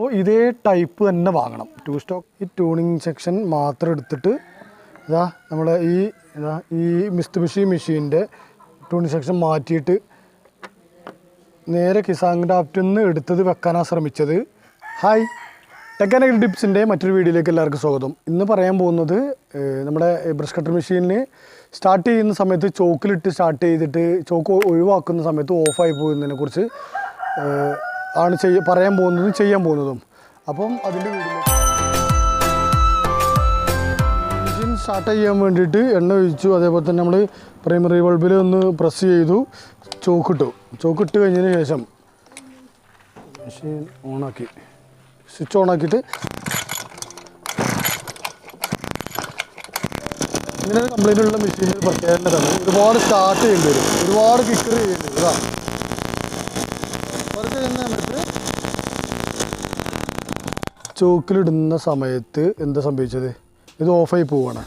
അപ്പോൾ ഇതേ ടൈപ്പ് തന്നെ വാങ്ങണം. 2 സ്റ്റോക്ക്. ഈ ട്യൂണിങ് സെക്ഷൻ മാത്രം എടുത്തിട്ട് ഇതാ നമ്മൾ ഈ മിസ്തുബിഷി മെഷീൻ്റെ ട്യൂണിങ് സെക്ഷൻ മാറ്റിയിട്ട് നേരെ കിസാൻ ക്രാഫ്റ്റിൽ നിന്ന് എടുത്തത് വെക്കാനാണ് ശ്രമിച്ചത്. ഹായ്, ടെക് ആൻഡ് അഗ്രി ടിപ്സിൻ്റെ മറ്റൊരു വീഡിയോയിലേക്ക് എല്ലാവർക്കും സ്വാഗതം. ഇന്ന് പറയാൻ പോകുന്നത് നമ്മുടെ ബ്രഷ് കട്ടർ മെഷീനിൽ സ്റ്റാർട്ട് ചെയ്യുന്ന സമയത്ത് ചോക്കിലിട്ട് സ്റ്റാർട്ട് ചെയ്തിട്ട് ചോക്ക് ഒഴിവാക്കുന്ന സമയത്ത് ഓഫായി പോകുന്നതിനെക്കുറിച്ച് ആണ് പറയാൻ പോകുന്നതും ചെയ്യാൻ പോകുന്നതും. അപ്പം അതിൻ്റെ വീഡിയോ മെഷീൻ സ്റ്റാർട്ട് ചെയ്യാൻ വേണ്ടിയിട്ട് എണ്ണ ഒഴിച്ചു. അതേപോലെ തന്നെ നമ്മൾ പ്രൈമറി ബൾബിൽ ഒന്ന് പ്രസ് ചെയ്തു, ചോക്കിട്ട് കഴിഞ്ഞതിന് ശേഷം മെഷീൻ ഓണാക്കി, സ്വിച്ച് ഓണാക്കിയിട്ട് ഇങ്ങനെ കംപ്ലൈൻ്റ് ഉള്ള മെഷീനിൽ പ്രത്യേകതയാണ് ഒരുപാട് സ്റ്റാർട്ട് ചെയ്യേണ്ടി വരും, ഒരുപാട് കിക്കർ ചെയ്യേണ്ടി വരും. അതാണ് വർക്ക് ചെയ്യുന്ന സമയത്ത് ചോക്കിലിടുന്ന സമയത്ത് എന്താ സംഭവിച്ചത്, ഇത് ഓഫായി പോവുകയാണ്.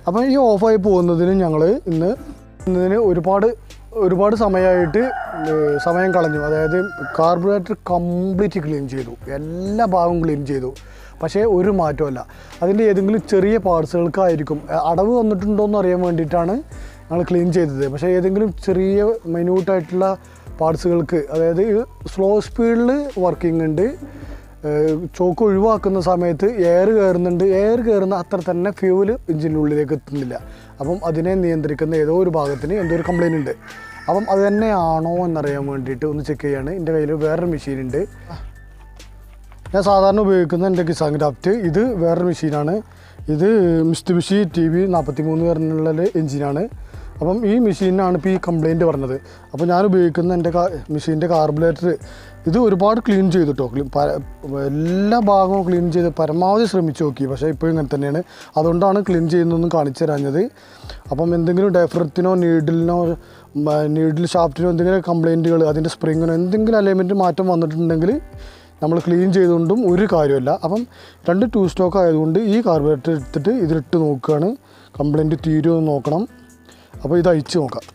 അപ്പം ഈ ഓഫായി പോകുന്നതിന് ഞങ്ങൾ ഇന്നതിന് ഒരുപാട് സമയം കളഞ്ഞു. അതായത് കാർബറേറ്റർ കംപ്ലീറ്റ് ക്ലീൻ ചെയ്തു, എല്ലാ ഭാഗവും ക്ലീൻ ചെയ്തു. പക്ഷേ ഒരു മാറ്റമല്ല. അതിൻ്റെ ഏതെങ്കിലും ചെറിയ പാർട്സുകൾക്കായിരിക്കും അടവ് വന്നിട്ടുണ്ടോ എന്ന് അറിയാൻ വേണ്ടിയിട്ടാണ് ഞങ്ങൾ ക്ലീൻ ചെയ്തത്. പക്ഷേ ഏതെങ്കിലും ചെറിയ മൈന്യൂട്ടായിട്ടുള്ള പാർട്സുകൾക്ക്, അതായത് സ്ലോ സ്പീഡിൽ വർക്കിംഗ് ഉണ്ട്, ചോക്ക് ഒഴിവാക്കുന്ന സമയത്ത് എയർ കയറുന്ന അത്ര തന്നെ ഫ്യൂവൽ എഞ്ചിനുള്ളിലേക്ക് എത്തുന്നില്ല. അപ്പം അതിനെ നിയന്ത്രിക്കുന്ന ഏതോ ഒരു ഭാഗത്തിന് എന്തോ ഒരു കംപ്ലൈൻറ്റ് ഉണ്ട്. അപ്പം അത് തന്നെയാണോ എന്നറിയാൻ വേണ്ടിയിട്ട് ഒന്ന് ചെക്ക് ചെയ്യാണ്. എൻ്റെ കയ്യിൽ വേറൊരു മെഷീനുണ്ട്. ഞാൻ സാധാരണ ഉപയോഗിക്കുന്ന എൻ്റെ കിസാൻ ക്രാഫ്റ്റ്, ഇത് വേറൊരു മെഷീനാണ്. ഇത് മിസ്തുബിഷി TB 43 പറഞ്ഞുള്ള എഞ്ചിനാണ്. അപ്പം ഈ മെഷീനാണ് ഇപ്പോൾ ഈ കംപ്ലൈൻറ്റ് പറഞ്ഞത്. അപ്പോൾ ഞാൻ ഉപയോഗിക്കുന്ന എൻ്റെ മെഷീൻ്റെ കാർബറേറ്റർ ഇത് ഒരുപാട് ക്ലീൻ ചെയ്തു കേട്ടോ. എല്ലാ ഭാഗവും ക്ലീൻ ചെയ്ത് പരമാവധി ശ്രമിച്ചു നോക്കി. പക്ഷേ ഇപ്പോൾ ഇങ്ങനെ തന്നെയാണ്. അതുകൊണ്ടാണ് ക്ലീൻ ചെയ്യുന്നതൊന്നും കാണിച്ചു തരാഞ്ഞത്. അപ്പം എന്തെങ്കിലും ഡയഫ്രത്തിനോ നീഡിൽ ഷാഫ്റ്റിനോ എന്തെങ്കിലും കംപ്ലൈൻറ്റുകൾ, അതിൻ്റെ സ്പ്രിങ്ങിനോ എന്തെങ്കിലും അലൈൻമെൻറ്റ് മാറ്റം വന്നിട്ടുണ്ടെങ്കിൽ നമ്മൾ ക്ലീൻ ചെയ്തുകൊണ്ടും ഒരു കാര്യമില്ല. അപ്പം 2 സ്റ്റോക്ക് ആയതുകൊണ്ട് ഈ കാർബറേറ്റർ എടുത്തിട്ട് ഇതിലിട്ട് നോക്കുകയാണ്, കംപ്ലൈൻറ്റ് തീരുമോ എന്ന് നോക്കണം. അപ്പോൾ ഇത് അയച്ച് നോക്കാം.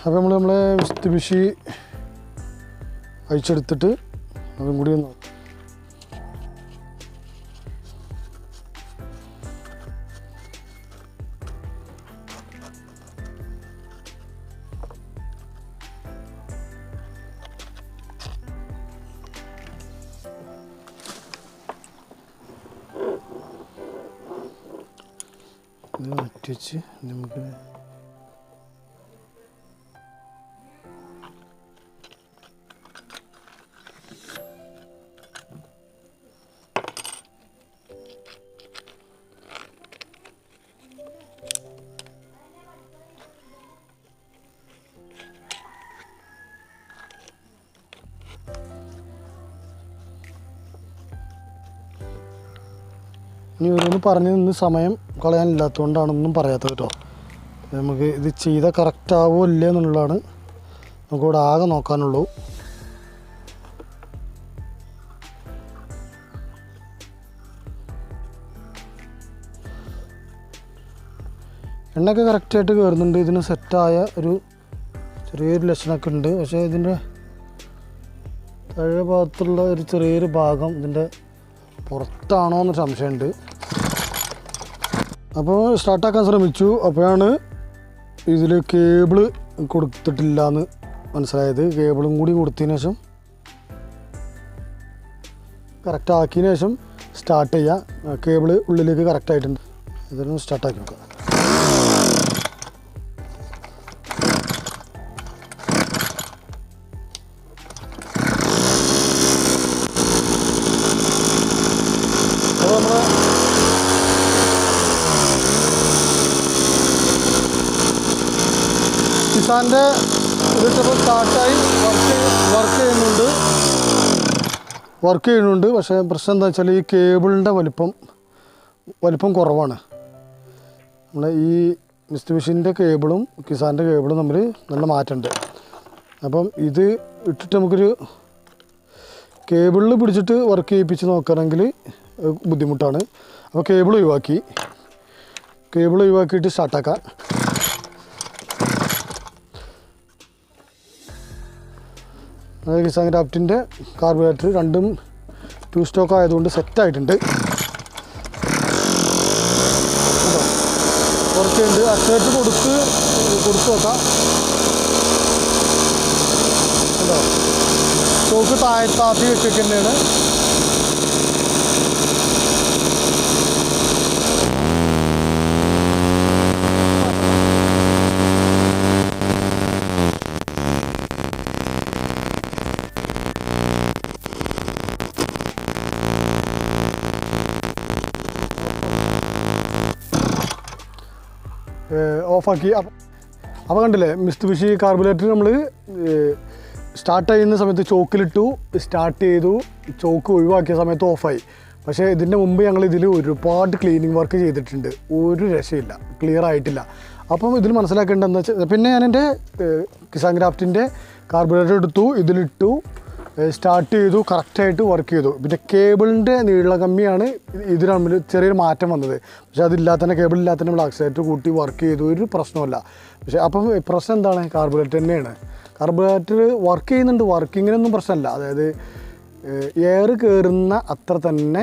അപ്പോൾ നമ്മളെ മിസ്തുബിഷി അയച്ചെടുത്തിട്ട് അതും കൂടി ഒന്ന് ഇത് മാറ്റി വെച്ച് നമുക്ക് ഇനി ഓരോന്ന് പറഞ്ഞ് നിന്ന് സമയം കളയാനില്ലാത്തതുകൊണ്ടാണ് ഒന്നും പറയാത്തത് കേട്ടോ. നമുക്ക് ഇത് ചെയ്താൽ കറക്റ്റ് ആവുമോ ഇല്ല എന്നുള്ളതാണ് നമുക്കിവിടെ ആകെ നോക്കാനുള്ളൂ. എണ്ണയൊക്കെ കറക്റ്റായിട്ട് കയറുന്നുണ്ട്. ഇതിന് സെറ്റായ ഒരു ചെറിയൊരു ലക്ഷണമൊക്കെ ഉണ്ട്. പക്ഷേ ഇതിൻ്റെ താഴെ ഭാഗത്തുള്ള ഒരു ചെറിയൊരു ഭാഗം ഇതിൻ്റെ പുറത്താണോ എന്നൊരു സംശയമുണ്ട്. അപ്പോൾ സ്റ്റാർട്ടാക്കാൻ ശ്രമിച്ചു. അപ്പോഴാണ് ഇതിൽ കേബിള് കൊടുത്തിട്ടില്ല എന്ന് മനസ്സിലായത്. കേബിളും കൂടി കൊടുത്തതിന് ശേഷം കറക്റ്റ് ആക്കിയതിന് ശേഷം സ്റ്റാർട്ട് ചെയ്യുക. കേബിള് ഉള്ളിലേക്ക് കറക്റ്റായിട്ടുണ്ട്. ഇതൊന്ന് സ്റ്റാർട്ടാക്കി നോക്കാം. കിസാൻ്റെ ഇതിപ്പോൾ സ്റ്റാർട്ടായി വർക്ക് ചെയ്യുന്നുണ്ട്. പക്ഷേ പ്രശ്നം എന്താ വെച്ചാൽ ഈ കേബിളിൻ്റെ വലിപ്പം കുറവാണ്. നമ്മളെ ഈ മിസ്തുബിഷിൻ്റെ കേബിളും കിസാൻ്റെ കേബിളും തമ്മിൽ നല്ല മാറ്റമുണ്ട്. അപ്പം ഇത് ഇട്ടിട്ട് നമുക്കൊരു കേബിളിൽ പിടിച്ചിട്ട് വർക്ക് ചെയ്യിപ്പിച്ച് നോക്കുകയാണെങ്കിൽ ബുദ്ധിമുട്ടാണ്. അപ്പോൾ കേബിൾ ഒഴിവാക്കിയിട്ട് സ്റ്റാർട്ടാക്കാം. അതായത് കിസാൻ ക്രാഫ്റ്റിൻ്റെ കാർബറേറ്റർ രണ്ടും 2 സ്റ്റോക്ക് ആയതുകൊണ്ട് സെറ്റായിട്ടുണ്ട്. കുറച്ചുണ്ട് അക്സേറ്റ് കൊടുത്ത് നോക്കാം. കേട്ടോ, സ്റ്റോക്ക് താഴ്ത്തി വെച്ചൊക്കെ തന്നെയാണ്. ഓഫാക്കി. അപ്പോൾ കണ്ടില്ലേ, മിസ്തുബിഷി കാർബറേറ്റർ നമ്മൾ സ്റ്റാർട്ട് ചെയ്യുന്ന സമയത്ത് ചോക്കിലിട്ടു, സ്റ്റാർട്ട് ചെയ്തു, ചോക്ക് ഒഴിവാക്കിയ സമയത്ത് ഓഫായി. പക്ഷേ ഇതിൻ്റെ മുമ്പ് ഞങ്ങൾ ഇതിൽ ഒരുപാട് ക്ലീനിങ് വർക്ക് ചെയ്തിട്ടുണ്ട്, ഒരു രക്ഷയില്ല, ക്ലിയർ ആയിട്ടില്ല. അപ്പം ഇതിൽ മനസ്സിലാക്കേണ്ടതെന്ന് വെച്ചാൽ, പിന്നെ ഞാൻ എൻ്റെ കിസാൻ ക്രാഫ്റ്റിൻ്റെ കാർബറേറ്റർ എടുത്തു, ഇതിലിട്ടു, സ്റ്റാർട്ട് ചെയ്തു, കറക്റ്റായിട്ട് വർക്ക് ചെയ്തു. പിന്നെ കേബിളിൻ്റെ നീളം കമ്മിയാണ് ഇതിന് തമ്മിൽ ചെറിയൊരു മാറ്റം വന്നത്. പക്ഷേ അതില്ലാത്ത തന്നെ, കേബിളില്ലാത്ത തന്നെ നമ്മൾ ആക്സിലേറ്റർ കൂട്ടി വർക്ക് ചെയ്തു, ഒരു പ്രശ്നമല്ല. പക്ഷേ അപ്പം പ്രശ്നം എന്താണ്? കാർബറേറ്റർ തന്നെയാണ്. കാർബറേറ്റർ വർക്ക് ചെയ്യുന്നുണ്ട്, വർക്കിങ്ങിനൊന്നും പ്രശ്നമല്ല. അതായത് എയർ കയറുന്ന അത്ര തന്നെ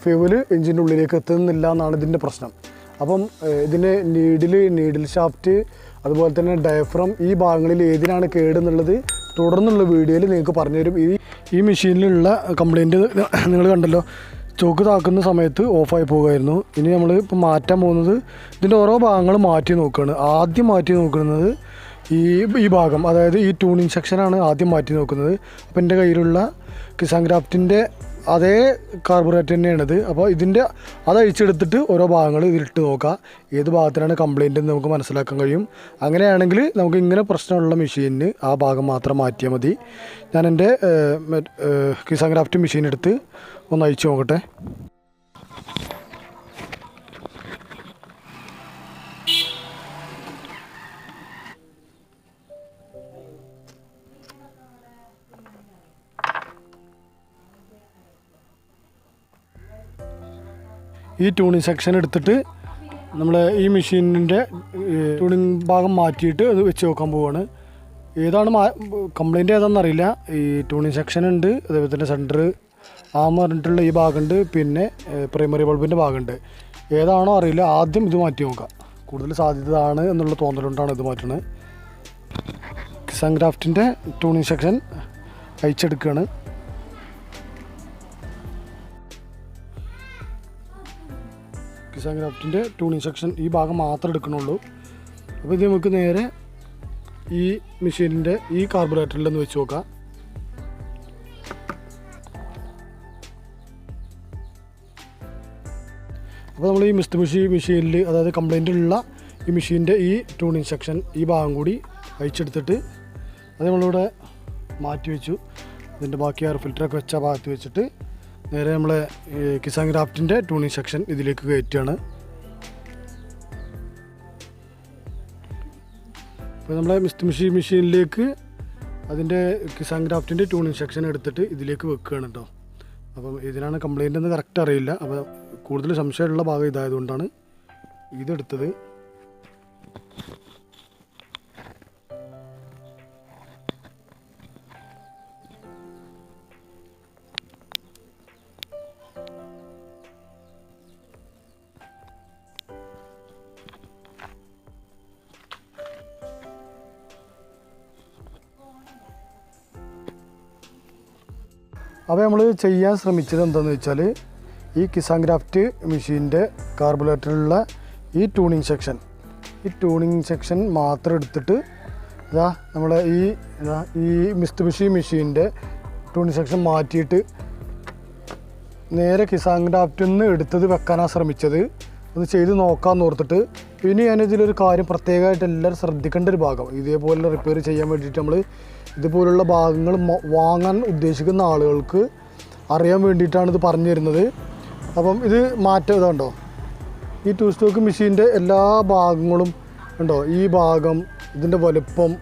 ഫ്യൂവൽ എഞ്ചിൻ്റെ ഉള്ളിലേക്ക് എത്തുന്നില്ല എന്നാണ് ഇതിൻ്റെ പ്രശ്നം. അപ്പം ഇതിന് നീഡിൽ ഷാഫ്റ്റ്, അതുപോലെ തന്നെ ഡയഫ്രം, ഈ ഭാഗങ്ങളിൽ ഏതിനാണ് കേടെന്നുള്ളത് തുടർന്നുള്ള വീഡിയോയിൽ നിങ്ങൾക്ക് പറഞ്ഞുതരും. ഈ മെഷീനിലുള്ള കംപ്ലയിൻറ്റ് നിങ്ങൾ കണ്ടല്ലോ, ചോക്ക് താക്കുന്ന സമയത്ത് ഓഫായി പോകുമായിരുന്നു. ഇനി നമ്മൾ ഇപ്പോൾ മാറ്റാൻ പോകുന്നത് ഇതിൻ്റെ ഓരോ ഭാഗങ്ങൾ മാറ്റി നോക്കുകയാണ്. ആദ്യം മാറ്റി നോക്കുന്നത് ഈ ഭാഗം, അതായത് ഈ ട്യൂണിങ് സെക്ഷനാണ് ആദ്യം മാറ്റി നോക്കുന്നത്. അപ്പോൾ എൻ്റെ കയ്യിലുള്ള കിസാൻ ക്രാഫ്റ്റിൻ്റെ അതേ കാർബറേറ്റർ തന്നെയാണിത്. അപ്പോൾ അത് അഴിച്ചെടുത്തിട്ട് ഓരോ ഭാഗങ്ങൾ ഇതിലിട്ട് നോക്കാം, ഏത് ഭാഗത്തിനാണ് കംപ്ലയിൻ്റ് എന്ന് നമുക്ക് മനസ്സിലാക്കാൻ കഴിയും. അങ്ങനെയാണെങ്കിൽ നമുക്ക് ഇങ്ങനെ പ്രശ്നമുള്ള മെഷീനിന് ആ ഭാഗം മാത്രം മാറ്റിയാൽ മതി. ഞാൻ എൻ്റെ കിസാൻ ക്രാഫ്റ്റ് മെഷീൻ എടുത്ത് ഒന്ന് അഴിച്ച് നോക്കട്ടെ. ഈ ട്യൂണിങ് സെക്ഷൻ എടുത്തിട്ട് നമ്മൾ ഈ മെഷീനിൻ്റെ ട്യൂണിങ് ഭാഗം മാറ്റിയിട്ട് അത് വെച്ച് നോക്കാൻ പോവുകയാണ്. ഏതാണ് കംപ്ലയിൻ്റ് ഏതാണെന്നറിയില്ല. ഈ ട്യൂണിങ് സെക്ഷൻ ഉണ്ട്, അതേപോലെ തന്നെ സെൻറ്റർ ആം പറഞ്ഞിട്ടുള്ള ഈ ഭാഗമുണ്ട്, പിന്നെ പ്രൈമറി ബൾബിൻ്റെ ഭാഗമുണ്ട്. ഏതാണോ അറിയില്ല, ആദ്യം ഇത് മാറ്റി നോക്കാം. കൂടുതൽ സാധ്യത ആണ് എന്നുള്ള തോന്നലുകൊണ്ടാണ് ഇത് മാറ്റുന്നത്. കിസാൻ ക്രാഫ്റ്റിൻ്റെ ട്യൂണിങ് സെക്ഷൻ അയച്ചെടുക്കുകയാണ്. കിസാൻ ക്രാഫ്റ്റിൻ്റെ ട്യൂണിങ് സെക്ഷൻ ഈ ഭാഗം മാത്രം എടുക്കണുള്ളൂ. അപ്പോൾ ഇത് നമുക്ക് നേരെ ഈ മെഷീനിൻ്റെ ഈ കാർബറേറ്ററിലൊന്ന് വെച്ച് നോക്കാം. അപ്പോൾ നമ്മൾ ഈ മിസ്തുബിഷി മെഷീനിൽ, അതായത് കംപ്ലൈൻ്റ് ഉള്ള ഈ മെഷീൻ്റെ ഈ ട്യൂണിങ് സെക്ഷൻ ഈ ഭാഗം കൂടി അഴിച്ചെടുത്തിട്ട് അത് നമ്മളിവിടെ മാറ്റി വെച്ചു. അതിൻ്റെ ബാക്കി എയർ ഫിൽറ്ററൊക്കെ വെച്ച ഭാഗത്ത് വെച്ചിട്ട് നേരെ നമ്മളെ കിസാൻ ക്രാഫ്റ്റിൻ്റെ ട്യൂണിങ് സെക്ഷൻ ഇതിലേക്ക് കയറ്റുകയാണ്. അപ്പോൾ നമ്മളെ മിസ്തുബിഷി മെഷീനിലേക്ക് അതിൻ്റെ കിസാൻ ക്രാഫ്റ്റിൻ്റെ ട്യൂണിങ് സെക്ഷൻ എടുത്തിട്ട് ഇതിലേക്ക് വെക്കുകയാണ് കേട്ടോ. അപ്പം ഇതിനാണ് കംപ്ലയിൻ്റ് എന്ന് കറക്റ്റ് അറിയില്ല. അപ്പോൾ കൂടുതൽ സംശയമുള്ള ഭാഗം ഇതായതുകൊണ്ടാണ് ഇതെടുത്തത്. അപ്പോൾ നമ്മൾ ചെയ്യാൻ ശ്രമിച്ചത് എന്താണെന്ന് വെച്ചാൽ, ഈ കിസാൻ ക്രാഫ്റ്റ് മെഷീൻ്റെ കാർബറേറ്ററിലുള്ള ഈ ട്യൂണിങ് സെക്ഷൻ മാത്രം എടുത്തിട്ട് നമ്മളെ ഈ മിസ്തുബിഷി മെഷീൻ്റെ ട്യൂണിങ് സെക്ഷൻ മാറ്റിയിട്ട് നേരെ കിസാൻ ക്രാഫ്റ്റിൽ നിന്ന് എടുത്തത് വെക്കാനാണ് ശ്രമിച്ചത്. ഒന്ന് ചെയ്ത് നോക്കാമെന്ന് ഓർത്തിട്ട്. പിന്നെ ഞാനിതിലൊരു കാര്യം പ്രത്യേകമായിട്ട് എല്ലാവരും ശ്രദ്ധിക്കേണ്ട ഒരു ഭാഗം, ഇതേപോലെ റിപ്പയർ ചെയ്യാൻ വേണ്ടിയിട്ട് നമ്മൾ ഇതുപോലുള്ള ഭാഗങ്ങൾ വാങ്ങാൻ ഉദ്ദേശിക്കുന്ന ആളുകൾക്ക് അറിയാൻ വേണ്ടിയിട്ടാണ് ഇത് പറഞ്ഞു തരുന്നത്. അപ്പം ഇത് മാറ്റം ഇതുണ്ടോ, ഈ 2 സ്റ്റോക്ക് മെഷീൻ്റെ എല്ലാ ഭാഗങ്ങളും ഉണ്ടോ, ഈ ഭാഗം, ഇതിൻ്റെ വലുപ്പം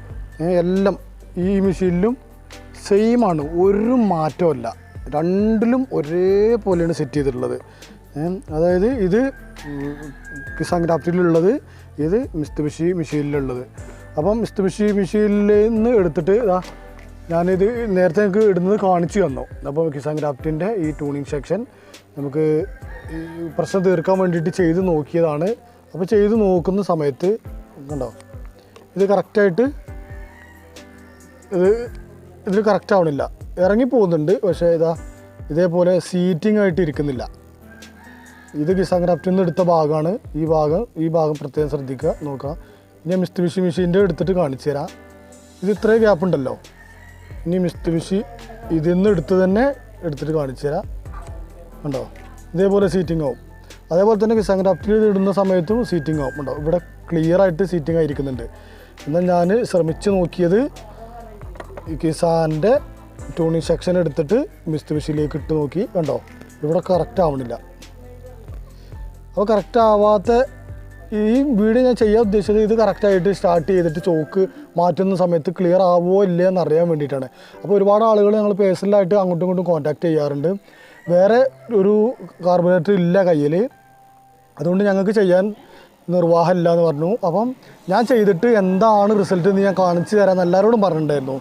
എല്ലാം ഈ മെഷീനിലും സെയിമാണ്, ഒരു മാറ്റമല്ല. രണ്ടിലും ഒരേപോലെയാണ് സെറ്റ് ചെയ്തിട്ടുള്ളത്. അതായത് ഇത് കിസാൻ ക്രാഫ്റ്റിലുള്ളത്, ഇത് മിസ്തുബിഷി മെഷീനിലുള്ളത്. അപ്പം മിസ്തുബിഷി മെഷീനിൽ നിന്ന് എടുത്തിട്ട് ഞാനിത് നേരത്തെ എനിക്ക് ഇടുന്നത് കാണിച്ചു തന്നു. അപ്പോൾ കിസാൻ ക്രാഫ്റ്റിൻ്റെ ഈ ട്യൂണിങ് സെക്ഷൻ നമുക്ക് ഈ പ്രശ്നം തീർക്കാൻ വേണ്ടിയിട്ട് ചെയ്ത് നോക്കിയതാണ്. അപ്പോൾ ചെയ്ത് നോക്കുന്ന സമയത്ത് കണ്ടോ, ഇത് കറക്റ്റായിട്ട് ഇതിൽ കറക്റ്റ് ആവണില്ല, ഇറങ്ങിപ്പോകുന്നുണ്ട്. പക്ഷേ ഇതേപോലെ സീറ്റിംഗ് ആയിട്ട് ഇരിക്കുന്നില്ല. ഇത് കിസാൻ ക്രാഫ്റ്റിൽ നിന്ന് എടുത്ത ഭാഗമാണ്. ഈ ഭാഗം പ്രത്യേകം ശ്രദ്ധിക്കുക, നോക്കുക. ഞാൻ മിസ്തുബിഷി മെഷീൻ്റെ എടുത്തിട്ട് കാണിച്ചു തരാം. ഇത് ഇത്രയും ഗ്യാപ്പ് ഉണ്ടല്ലോ. ഇനി മിസ്തുബിഷി ഇതിൽ നിന്ന് എടുത്തിട്ട് കാണിച്ചു തരാം. ഉണ്ടോ, ഇതേപോലെ സീറ്റിംഗ് ആവും. അതേപോലെ തന്നെ കിസാൻ ക്രാഫ്റ്റിൽ ഇടുന്ന സമയത്തും സീറ്റിംഗ് ആവും. ഉണ്ടോ, ഇവിടെ ക്ലിയർ ആയിട്ട് സീറ്റിംഗ് ആയിരിക്കുന്നുണ്ട്. എന്നാൽ ഞാൻ ശ്രമിച്ച് നോക്കിയത് ഈ കിസാൻ്റെ ട്യൂണിങ് സെക്ഷൻ എടുത്തിട്ട് മിസ്തുബിഷിയിലേക്ക് ഇട്ട് നോക്കി. കണ്ടോ, ഇവിടെ കറക്റ്റ് ആവണില്ല. അപ്പോൾ കറക്റ്റ് ആവാത്ത ഈ വീഡിയോ ഞാൻ ചെയ്യാൻ ഉദ്ദേശിച്ചത് ഇത് കറക്റ്റായിട്ട് സ്റ്റാർട്ട് ചെയ്തിട്ട് ചോക്ക് മാറ്റുന്ന സമയത്ത് ക്ലിയർ ആവുമോ ഇല്ലേ എന്നറിയാൻ വേണ്ടിയിട്ടാണ്. അപ്പോൾ ഒരുപാട് ആളുകൾ ഞങ്ങൾ പേഴ്സണലായിട്ട് അങ്ങോട്ടും ഇങ്ങോട്ടും കോൺടാക്റ്റ് ചെയ്യാറുണ്ട്. വേറെ ഒരു കാർബറേറ്റർ ഇല്ല കയ്യിൽ, അതുകൊണ്ട് ഞങ്ങൾക്ക് ചെയ്യാൻ നിർവാഹമില്ല എന്ന് പറഞ്ഞു. അപ്പം ഞാൻ ചെയ്തിട്ട് എന്താണ് റിസൾട്ട് എന്ന് ഞാൻ കാണിച്ചു തരാമെന്ന് എല്ലാവരോടും പറഞ്ഞിട്ടുണ്ടായിരുന്നു.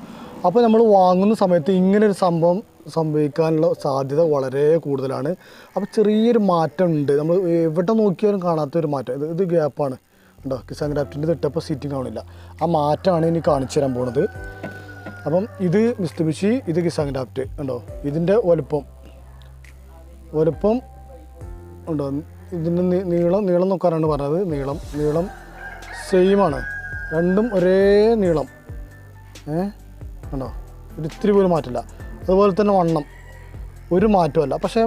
അപ്പോൾ നമ്മൾ വാങ്ങുന്ന സമയത്ത് ഇങ്ങനൊരു സംഭവം സംഭവിക്കാനുള്ള സാധ്യത വളരെ കൂടുതലാണ്. അപ്പോൾ ചെറിയൊരു മാറ്റം ഉണ്ട്, നമ്മൾ എവിടെ നോക്കിയാലും കാണാത്തൊരു മാറ്റം. ഇത് ഗ്യാപ്പാണ്. ഉണ്ടോ, കിസാൻ ക്രാഫ്റ്റിൻ്റെ ഇട്ടപ്പോൾ സീറ്റിംഗ് ആവണില്ല. ആ മാറ്റമാണ് ഇനി കാണിച്ചു തരാൻ പോണത്. അപ്പം ഇത് മിസ്തുബിഷി, ഇത് കിസാൻ ക്രാഫ്റ്റ്. ഉണ്ടോ, ഇതിൻ്റെ വലുപ്പം ഉണ്ടോ, ഇതിൻ്റെ നീളം നോക്കാനാണ് പറഞ്ഞത്. നീളം സെയിമാണ്, രണ്ടും ഒരേ നീളം. ഉണ്ടോ, ഒരിത്തിരി പോലും മാറ്റില്ല. അതുപോലെ തന്നെ വണ്ണം ഒരു മാറ്റമല്ല. പക്ഷേ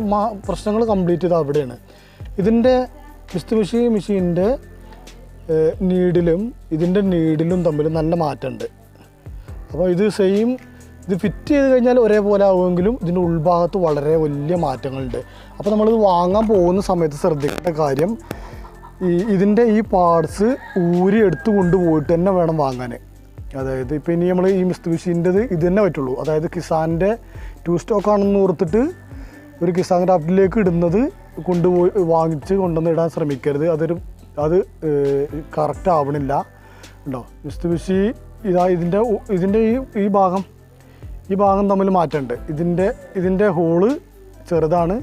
പ്രശ്നങ്ങൾ കംപ്ലീറ്റ് ചെയ്ത് അവിടെയാണ്. ഇതിൻ്റെ മിസ്തുബിഷി മെഷീൻ്റെ ഇതിൻ്റെ നീഡിലും തമ്മിൽ നല്ല മാറ്റമുണ്ട്. അപ്പോൾ ഇത് ഫിറ്റ് ചെയ്ത് കഴിഞ്ഞാൽ ഒരേപോലെ ആവുമെങ്കിലും ഇതിൻ്റെ ഉൾഭാഗത്ത് വളരെ വലിയ മാറ്റങ്ങളുണ്ട്. അപ്പോൾ നമ്മളിത് വാങ്ങാൻ പോകുന്ന സമയത്ത് ശ്രദ്ധിക്കേണ്ട കാര്യം, ഇതിൻ്റെ ഈ പാർട്സ് ഊരി എടുത്ത് കൊണ്ടുപോയിട്ട് തന്നെ വേണം വാങ്ങാൻ. അതായത് ഇപ്പോൾ ഇനി നമ്മൾ ഈ മിസ്തുബിഷിൻ്റെത് ഇത് തന്നെ പറ്റുള്ളൂ. അതായത് കിസാൻ്റെ 2 സ്റ്റോക്ക് ആണെന്ന് ഓർത്തിട്ട് ഒരു കിസാൻ ക്രാഫ്റ്റിലേക്ക് ഇടുന്നത് വാങ്ങിച്ച് കൊണ്ടുവന്ന് ഇടാൻ ശ്രമിക്കരുത്. അത് കറക്റ്റ് ആവണില്ല. ഉണ്ടോ, മിസ്തുബിഷി ഇതിൻ്റെ ഈ ഭാഗം തമ്മിൽ മാറ്റമുണ്ട്. ഇതിൻ്റെ ഹോള് ചെറുതാണ്,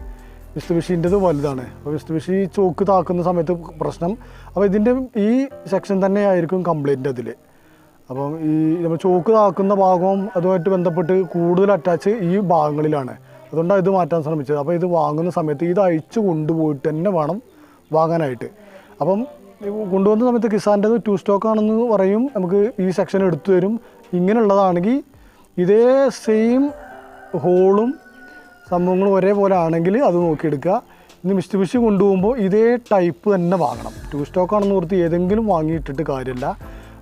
മിസ്തുബിഷിൻ്റെത് വലുതാണ്. അപ്പോൾ മിസ്തുബിഷി ചോക്ക് താക്കുന്ന സമയത്ത് പ്രശ്നം. അപ്പോൾ ഇതിൻ്റെ ഈ സെക്ഷൻ തന്നെയായിരിക്കും കംപ്ലൈൻറ്റ് അതിൽ. അപ്പം ഈ നമ്മൾ ചോക്ക് താക്കുന്ന ഭാഗവും അതുമായിട്ട് ബന്ധപ്പെട്ട് കൂടുതൽ അറ്റാച്ച് ഈ ഭാഗങ്ങളിലാണ്. അതുകൊണ്ടാണ് ഇത് മാറ്റാൻ ശ്രമിച്ചത്. അപ്പോൾ ഇത് വാങ്ങുന്ന സമയത്ത് ഇത് അഴിച്ച് കൊണ്ടുപോയിട്ട് തന്നെ വേണം വാങ്ങാനായിട്ട്. അപ്പം കൊണ്ടുവന്ന സമയത്ത് കിസാൻ്റെത് 2 സ്റ്റോക്ക് ആണെന്ന് പറയും, നമുക്ക് ഈ സെക്ഷൻ എടുത്തു തരും. ഇങ്ങനെയുള്ളതാണെങ്കിൽ ഇതേ സെയിം ഹോളും സംഭവങ്ങളും ഒരേപോലെ ആണെങ്കിൽ അത് നോക്കിയെടുക്കുക. ഇനി മിസ്തുബിഷി കൊണ്ടുപോകുമ്പോൾ ഇതേ ടൈപ്പ് തന്നെ വാങ്ങണം. 2 സ്റ്റോക്ക് ആണെന്ന് ഓർത്ത് ഏതെങ്കിലും വാങ്ങിയിട്ടിട്ട് കാര്യമില്ല.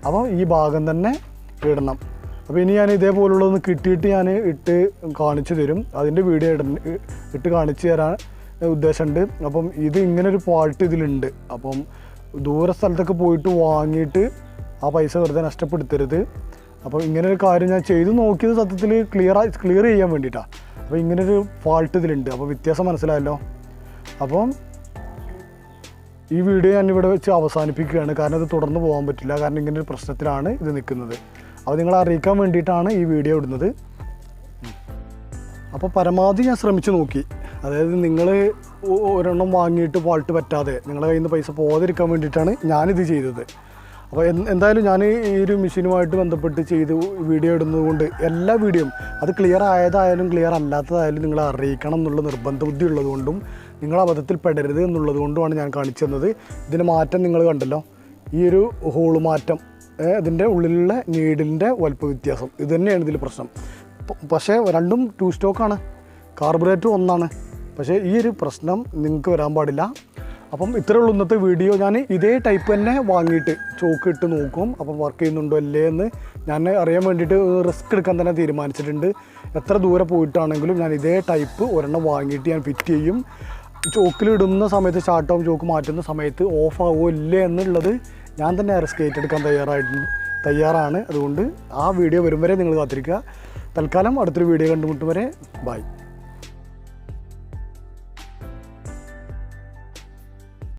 അപ്പോൾ ഈ ഭാഗം തന്നെ ഇടണം. അപ്പോൾ ഇനി ഞാൻ ഇതേപോലുള്ളതൊന്ന് കിട്ടിയിട്ട് ഞാൻ ഇട്ട് കാണിച്ചു തരും. അതിൻ്റെ വീഡിയോ ഇട്ട് കാണിച്ചു തരാൻ ഉദ്ദേശമുണ്ട്. അപ്പം ഇത് ഇങ്ങനൊരു പാർട്ട് ഇതിലുണ്ട്. അപ്പം ദൂര സ്ഥലത്തൊക്കെ പോയിട്ട് വാങ്ങിയിട്ട് ആ പൈസ വെറുതെ നഷ്ടപ്പെടുത്തരുത്. അപ്പോൾ ഇങ്ങനൊരു കാര്യം ഞാൻ ചെയ്ത് നോക്കിയത് സത്യത്തിൽ ക്ലിയർ ചെയ്യാൻ വേണ്ടിയിട്ടാണ്. അപ്പോൾ ഇങ്ങനൊരു ഫാൾട്ട് ഇതിലുണ്ട്. അപ്പോൾ വ്യത്യാസം മനസ്സിലായല്ലോ. അപ്പം ഈ വീഡിയോ ഞാനിവിടെ വെച്ച് അവസാനിപ്പിക്കുകയാണ്. കാരണം ഇത് തുടർന്ന് പോകാൻ പറ്റില്ല. കാരണം ഇങ്ങനൊരു പ്രശ്നത്തിലാണ് ഇത് നിൽക്കുന്നത്. അപ്പോൾ നിങ്ങളെ അറിയിക്കാൻ വേണ്ടിയിട്ടാണ് ഈ വീഡിയോ ഇടുന്നത്. അപ്പോൾ പരമാവധി ഞാൻ ശ്രമിച്ച് നോക്കി. അതായത് നിങ്ങൾ ഒരെണ്ണം വാങ്ങിയിട്ട് ഫാൾട്ട് പറ്റാതെ നിങ്ങളുടെ കയ്യിൽ നിന്ന് പൈസ പോകാതിരിക്കാൻ വേണ്ടിയിട്ടാണ് ഞാനിത് ചെയ്തത്. അപ്പോൾ എന്തായാലും ഞാൻ ഈ ഒരു മെഷീനുമായിട്ട് ബന്ധപ്പെട്ട് ചെയ്ത് വീഡിയോ ഇടുന്നത് കൊണ്ട് എല്ലാ വീഡിയോയും അത് ക്ലിയർ ആയതായാലും ക്ലിയർ അല്ലാത്തതായാലും നിങ്ങളെ അറിയിക്കണം എന്നുള്ള നിർബന്ധ ബുദ്ധി ഉള്ളതുകൊണ്ടും നിങ്ങൾ അബദ്ധത്തിൽ പെടരുത് എന്നുള്ളത് കൊണ്ടുമാണ് ഞാൻ കാണിച്ചു തന്നത്. ഇതിൻ്റെ മാറ്റം നിങ്ങൾ കണ്ടല്ലോ, ഈ ഒരു ഹോള് മാറ്റം, ഇതിൻ്റെ ഉള്ളിലുള്ള നീഡിലിൻ്റെ വലുപ്പ വ്യത്യാസം, ഇത് തന്നെയാണ് ഇതിൽ പ്രശ്നം. പക്ഷേ രണ്ടും 2 സ്റ്റോക്കാണ്, കാർബറേറ്റർ ഒന്നാണ്. പക്ഷേ ഈ ഒരു പ്രശ്നം നിങ്ങൾക്ക് വരാൻ പാടില്ല. അപ്പം ഇത്രയുള്ള ഇന്നത്തെ വീഡിയോ. ഞാൻ ഇതേ ടൈപ്പ് തന്നെ വാങ്ങിയിട്ട് ചോക്ക് ഇട്ട് നോക്കും, അപ്പം വർക്ക് ചെയ്യുന്നുണ്ടോ അല്ലേ എന്ന് ഞാൻ അറിയാൻ വേണ്ടിയിട്ട് റിസ്ക് എടുക്കാൻ തന്നെ തീരുമാനിച്ചിട്ടുണ്ട്. എത്ര ദൂരെ പോയിട്ടാണെങ്കിലും ഞാൻ ഇതേ ടൈപ്പ് ഒരെണ്ണം വാങ്ങിയിട്ട് ഞാൻ ഫിറ്റ് ചെയ്യും. ചോക്കിലിടുന്ന സമയത്ത് സ്റ്റാർട്ടാവും, ചോക്ക് മാറ്റുന്ന സമയത്ത് ഓഫ് ആവുമോ ഇല്ലേ എന്നുള്ളത് ഞാൻ തന്നെ റിസ്ക് ഏറ്റെടുക്കാൻ തയ്യാറാണ്. അതുകൊണ്ട് ആ വീഡിയോ വരും വരെ നിങ്ങൾ കാത്തിരിക്കുക. തൽക്കാലം അടുത്തൊരു വീഡിയോ കണ്ടുമുട്ടും വരെ ബൈ.